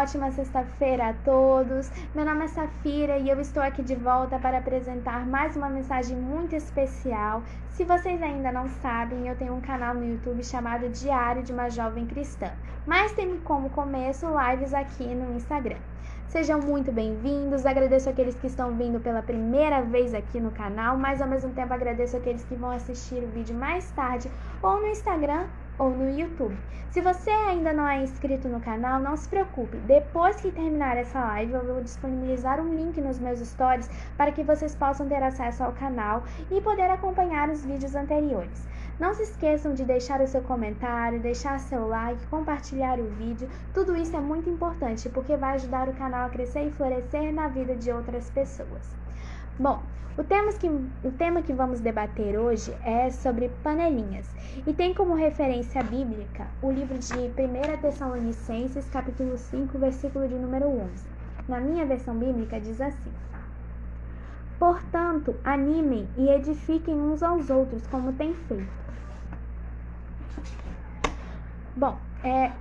ótima sexta-feira a todos. Meu nome é Safira e eu estou aqui de volta para apresentar mais uma mensagem muito especial. Se vocês ainda não sabem, eu tenho um canal no YouTube chamado Diário de uma Jovem Cristã, mas tem como começo lives aqui no Instagram. Sejam muito bem-vindos, agradeço aqueles que estão vindo pela primeira vez aqui no canal, mas ao mesmo tempo agradeço aqueles que vão assistir o vídeo mais tarde ou no Instagram ou no YouTube. Se você ainda não é inscrito no canal, não se preocupe, depois que terminar essa live eu vou disponibilizar um link nos meus stories para que vocês possam ter acesso ao canal e poder acompanhar os vídeos anteriores. Não se esqueçam de deixar o seu comentário, deixar seu like, compartilhar o vídeo, tudo isso é muito importante porque vai ajudar o canal a crescer e florescer na vida de outras pessoas. Bom, o tema que vamos debater hoje é sobre panelinhas e tem como referência bíblica o livro de 1 Tessalonicenses, capítulo 5, versículo de número 11. Na minha versão bíblica diz assim: portanto, animem e edifiquem uns aos outros como têm feito. Bom,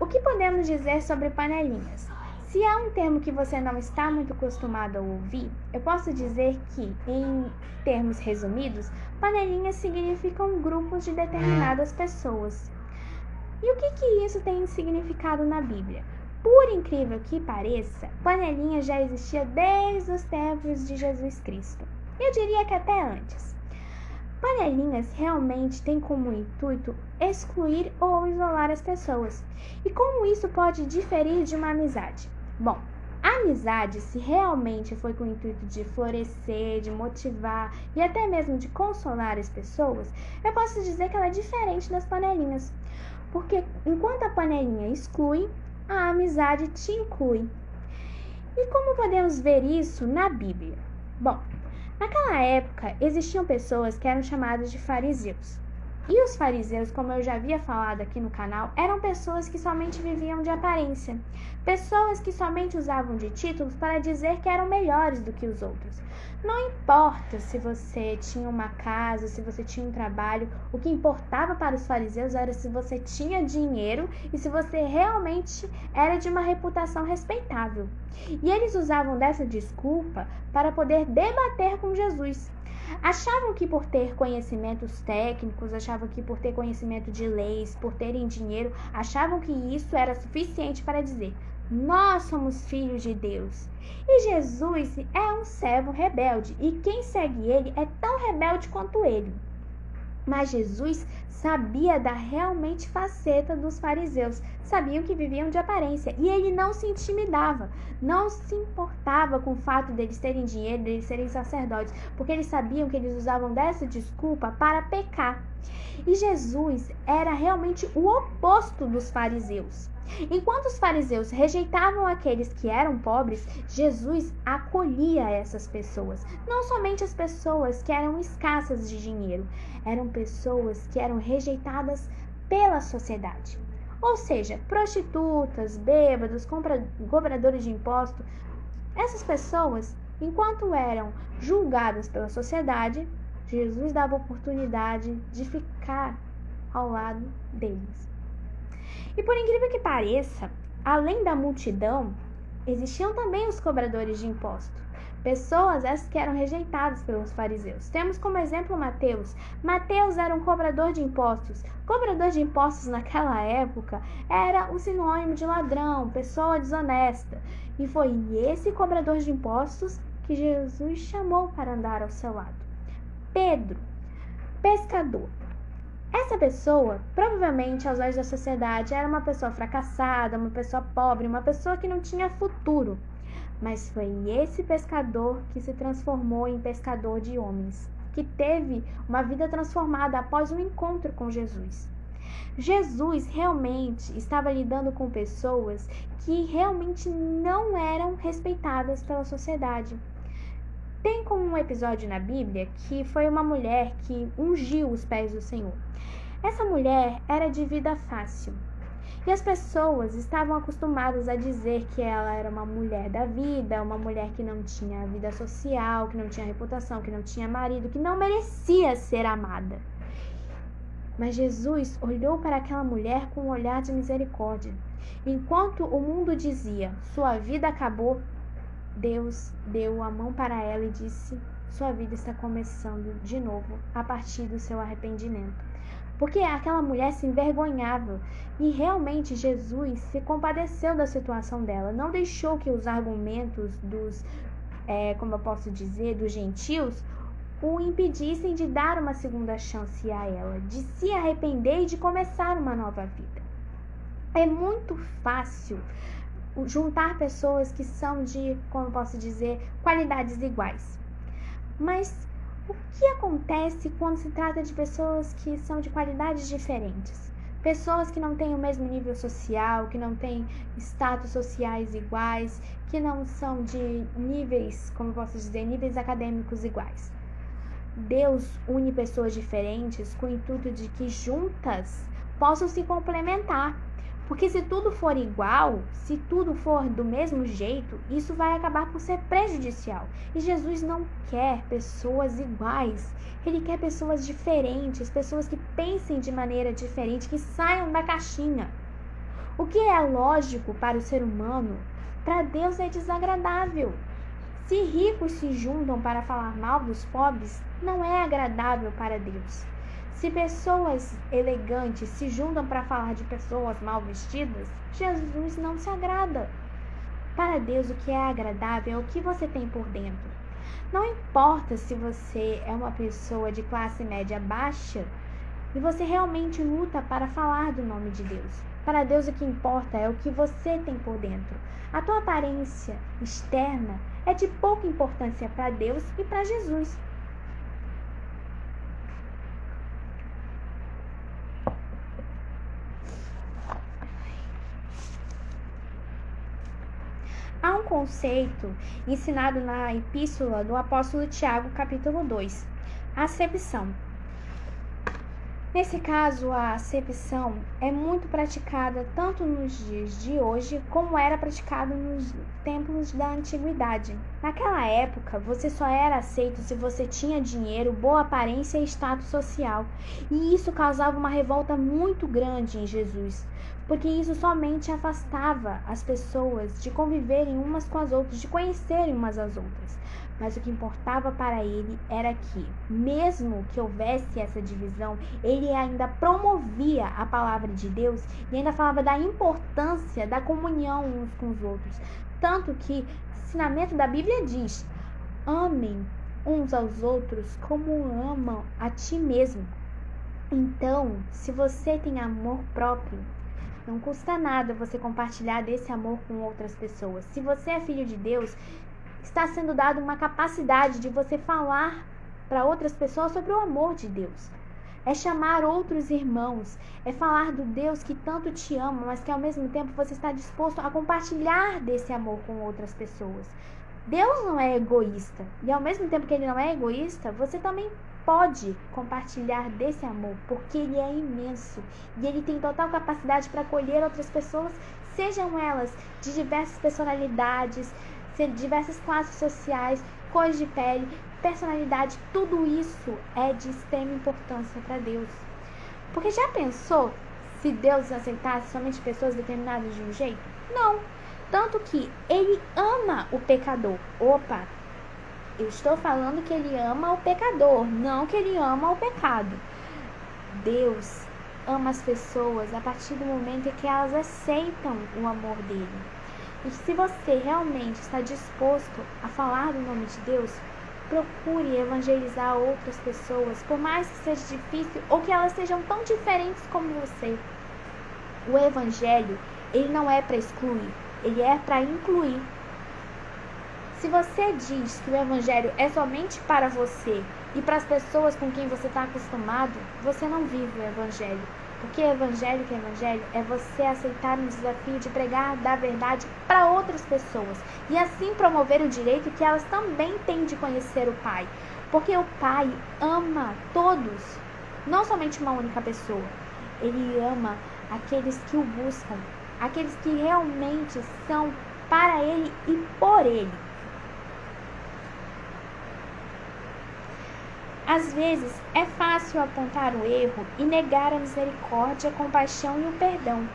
o que podemos dizer sobre panelinhas? Se há um termo que você não está muito acostumado a ouvir, eu posso dizer que, em termos resumidos, panelinhas significam grupos de determinadas pessoas. E o que isso tem significado na Bíblia? Por incrível que pareça, panelinha já existia desde os tempos de Jesus Cristo. Eu diria que até antes. Panelinhas realmente têm como intuito excluir ou isolar as pessoas. E como isso pode diferir de uma amizade? Bom, a amizade, se realmente foi com o intuito de florescer, de motivar e até mesmo de consolar as pessoas, eu posso dizer que ela é diferente das panelinhas. Porque enquanto a panelinha exclui, a amizade te inclui. E como podemos ver isso na Bíblia? Bom, naquela época existiam pessoas que eram chamadas de fariseus. E os fariseus, como eu já havia falado aqui no canal, eram pessoas que somente viviam de aparência. Pessoas que somente usavam de títulos para dizer que eram melhores do que os outros. Não importa se você tinha uma casa, se você tinha um trabalho, o que importava para os fariseus era se você tinha dinheiro e se você realmente era de uma reputação respeitável. E eles usavam dessa desculpa para poder debater com Jesus. Achavam que por ter conhecimentos técnicos, achavam que por ter conhecimento de leis, por terem dinheiro, achavam que isso era suficiente para dizer: nós somos filhos de Deus. E Jesus é um servo rebelde, e quem segue ele é tão rebelde quanto ele. Mas Jesus sabia da realmente faceta dos fariseus, sabiam que viviam de aparência, e ele não se intimidava, não se importava com o fato deles terem dinheiro, deles serem sacerdotes, porque eles sabiam que eles usavam dessa desculpa para pecar. E Jesus era realmente o oposto dos fariseus. Enquanto os fariseus rejeitavam aqueles que eram pobres, Jesus acolhia essas pessoas. Não somente as pessoas que eram escassas de dinheiro, eram pessoas que eram rejeitadas pela sociedade. Ou seja, prostitutas, bêbados, cobradores de imposto. Essas pessoas, enquanto eram julgadas pela sociedade, Jesus dava oportunidade de ficar ao lado deles. E por incrível que pareça, além da multidão, existiam também os cobradores de imposto. Pessoas essas que eram rejeitadas pelos fariseus. Temos como exemplo Mateus. Mateus era um cobrador de impostos. Cobrador de impostos naquela época era um sinônimo de ladrão, pessoa desonesta. E foi esse cobrador de impostos que Jesus chamou para andar ao seu lado. Pedro, pescador. Essa pessoa, provavelmente aos olhos da sociedade, era uma pessoa fracassada, uma pessoa pobre, uma pessoa que não tinha futuro. Mas foi esse pescador que se transformou em pescador de homens, que teve uma vida transformada após um encontro com Jesus. Jesus realmente estava lidando com pessoas que realmente não eram respeitadas pela sociedade. Tem como um episódio na Bíblia que foi uma mulher que ungiu os pés do Senhor. Essa mulher era de vida fácil. E as pessoas estavam acostumadas a dizer que ela era uma mulher da vida, uma mulher que não tinha vida social, que não tinha reputação, que não tinha marido, que não merecia ser amada. Mas Jesus olhou para aquela mulher com um olhar de misericórdia. Enquanto o mundo dizia, sua vida acabou, Deus deu a mão para ela e disse, sua vida está começando de novo a partir do seu arrependimento. Porque aquela mulher se envergonhava e realmente Jesus se compadeceu da situação dela. Não deixou que os argumentos dos gentios o impedissem de dar uma segunda chance a ela, de se arrepender e de começar uma nova vida. É muito fácil juntar pessoas que são de, qualidades iguais. Mas o que acontece quando se trata de pessoas que são de qualidades diferentes? Pessoas que não têm o mesmo nível social, que não têm status sociais iguais, que não são de níveis, níveis acadêmicos iguais. Deus une pessoas diferentes com o intuito de que juntas possam se complementar. Porque se tudo for igual, se tudo for do mesmo jeito, isso vai acabar por ser prejudicial. E Jesus não quer pessoas iguais. Ele quer pessoas diferentes, pessoas que pensem de maneira diferente, que saiam da caixinha. O que é lógico para o ser humano, para Deus é desagradável. Se ricos se juntam para falar mal dos pobres, não é agradável para Deus. Se pessoas elegantes se juntam para falar de pessoas mal vestidas, Jesus não se agrada. Para Deus, o que é agradável é o que você tem por dentro. Não importa se você é uma pessoa de classe média baixa e você realmente luta para falar do nome de Deus. Para Deus, o que importa é o que você tem por dentro. A tua aparência externa é de pouca importância para Deus e para Jesus. Há um conceito ensinado na epístola do apóstolo Tiago, capítulo 2, a acepção. Nesse caso, a acepção é muito praticada tanto nos dias de hoje como era praticada nos tempos da antiguidade. Naquela época, você só era aceito se você tinha dinheiro, boa aparência e status social. E isso causava uma revolta muito grande em Jesus, porque isso somente afastava as pessoas de conviverem umas com as outras, de conhecerem umas às outras. Mas o que importava para ele era que, mesmo que houvesse essa divisão, ele ainda promovia a palavra de Deus e ainda falava da importância da comunhão uns com os outros. Tanto que o ensinamento da Bíblia diz, amem uns aos outros como amam a ti mesmo. Então, se você tem amor próprio, não custa nada você compartilhar desse amor com outras pessoas. Se você é filho de Deus, está sendo dada uma capacidade de você falar para outras pessoas sobre o amor de Deus. É chamar outros irmãos, é falar do Deus que tanto te ama, mas que ao mesmo tempo você está disposto a compartilhar desse amor com outras pessoas. Deus não é egoísta, e ao mesmo tempo que ele não é egoísta, você também pode compartilhar desse amor, porque ele é imenso e ele tem total capacidade para acolher outras pessoas, sejam elas de diversas personalidades, de diversas classes sociais, cores de pele, personalidade, tudo isso é de extrema importância para Deus. Porque já pensou se Deus aceitasse somente pessoas determinadas de um jeito? Não. Tanto que ele ama o pecador. Opa, eu estou falando que ele ama o pecador, não que ele ama o pecado. Deus ama as pessoas a partir do momento em que elas aceitam o amor dele. E se você realmente está disposto a falar do nome de Deus, procure evangelizar outras pessoas, por mais que seja difícil ou que elas sejam tão diferentes como você. O evangelho, ele não é para excluir, ele é para incluir. Se você diz que o evangelho é somente para você e para as pessoas com quem você está acostumado, você não vive o evangelho. Porque evangelho é você aceitar um desafio de pregar da verdade para outras pessoas e assim promover o direito que elas também têm de conhecer o Pai. Porque o Pai ama todos, não somente uma única pessoa. Ele ama aqueles que o buscam, aqueles que realmente são para Ele e por Ele. Às vezes, é fácil apontar o erro e negar a misericórdia, a compaixão e o perdão.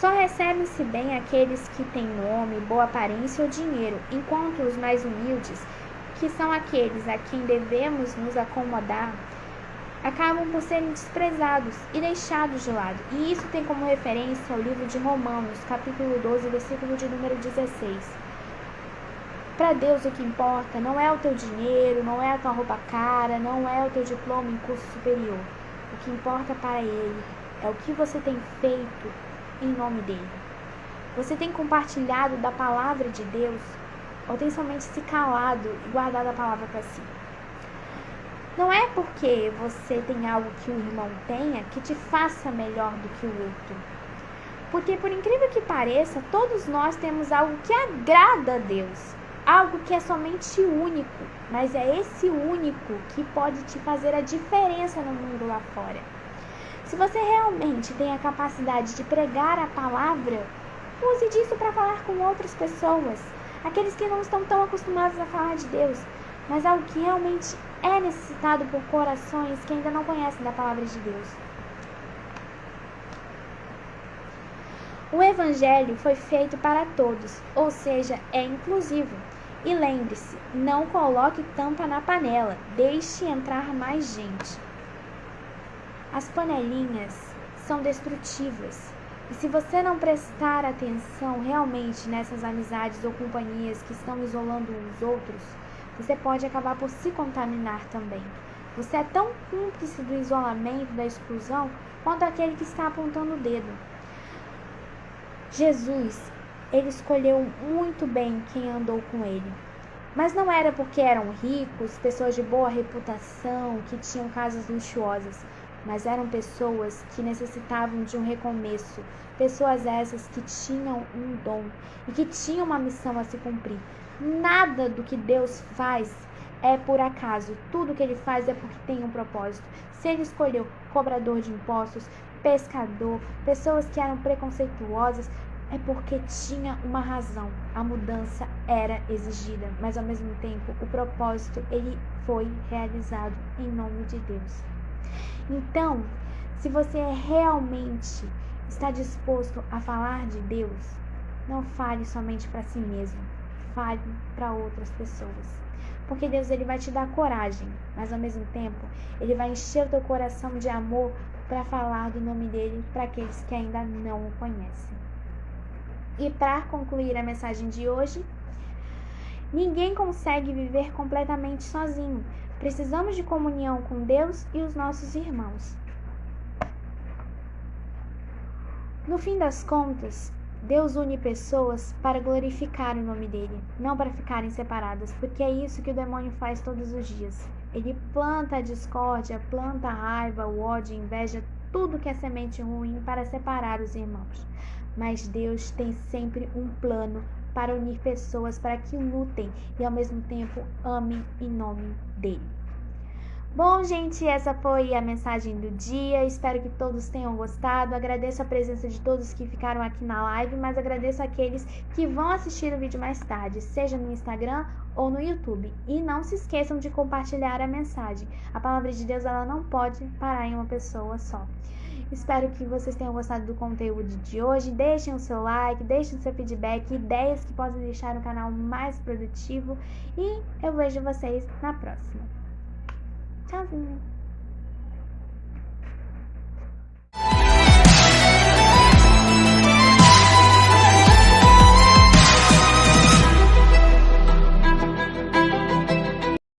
Só recebem-se bem aqueles que têm nome, boa aparência ou dinheiro, enquanto os mais humildes, que são aqueles a quem devemos nos acomodar, acabam por serem desprezados e deixados de lado. E isso tem como referência o livro de Romanos, capítulo 12, versículo de número 16. Para Deus o que importa não é o teu dinheiro, não é a tua roupa cara, não é o teu diploma em curso superior. O que importa para Ele é o que você tem feito em nome dele. Você tem compartilhado da palavra de Deus ou tem somente se calado e guardado a palavra para si? Não é porque você tem algo que o irmão tenha que te faça melhor do que o outro. Porque, por incrível que pareça, todos nós temos algo que agrada a Deus. Algo que é somente único. Mas é esse único que pode te fazer a diferença no mundo lá fora. Se você realmente tem a capacidade de pregar a palavra, use disso para falar com outras pessoas. Aqueles que não estão tão acostumados a falar de Deus. Mas algo que realmente é necessitado por corações que ainda não conhecem da palavra de Deus. O Evangelho foi feito para todos, ou seja, é inclusivo. E lembre-se, não coloque tampa na panela, deixe entrar mais gente. As panelinhas são destrutivas. E se você não prestar atenção realmente nessas amizades ou companhias que estão isolando uns outros, você pode acabar por se contaminar também. Você é tão cúmplice do isolamento, da exclusão, quanto aquele que está apontando o dedo. Jesus, ele escolheu muito bem quem andou com ele. Mas não era porque eram ricos, pessoas de boa reputação, que tinham casas luxuosas, mas eram pessoas que necessitavam de um recomeço. Pessoas essas que tinham um dom e que tinham uma missão a se cumprir. Nada do que Deus faz é por acaso. Tudo que Ele faz é porque tem um propósito. Se Ele escolheu cobrador de impostos, pescador, pessoas que eram preconceituosas, é porque tinha uma razão. A mudança era exigida, mas ao mesmo tempo o propósito ele foi realizado em nome de Deus. Então, se você realmente está disposto a falar de Deus, não fale somente para si mesmo. Fale para outras pessoas. Porque Deus ele vai te dar coragem, mas ao mesmo tempo ele vai encher o teu coração de amor para falar do nome dele para aqueles que ainda não o conhecem. E para concluir a mensagem de hoje, ninguém consegue viver completamente sozinho. Precisamos de comunhão com Deus e os nossos irmãos. No fim das contas, Deus une pessoas para glorificar o nome dele, não para ficarem separadas, porque é isso que o demônio faz todos os dias. Ele planta a discórdia, planta a raiva, o ódio, a inveja, tudo que é semente ruim para separar os irmãos. Mas Deus tem sempre um plano para unir pessoas para que lutem e ao mesmo tempo amem em nome dele. Bom, gente, essa foi a mensagem do dia. Espero que todos tenham gostado. Agradeço a presença de todos que ficaram aqui na live, mas agradeço aqueles que vão assistir o vídeo mais tarde, seja no Instagram ou no YouTube. E não se esqueçam de compartilhar a mensagem. A palavra de Deus ela não pode parar em uma pessoa só. Espero que vocês tenham gostado do conteúdo de hoje. Deixem o seu like, deixem o seu feedback, ideias que possam deixar o canal mais produtivo. E eu vejo vocês na próxima. Tchauzinho!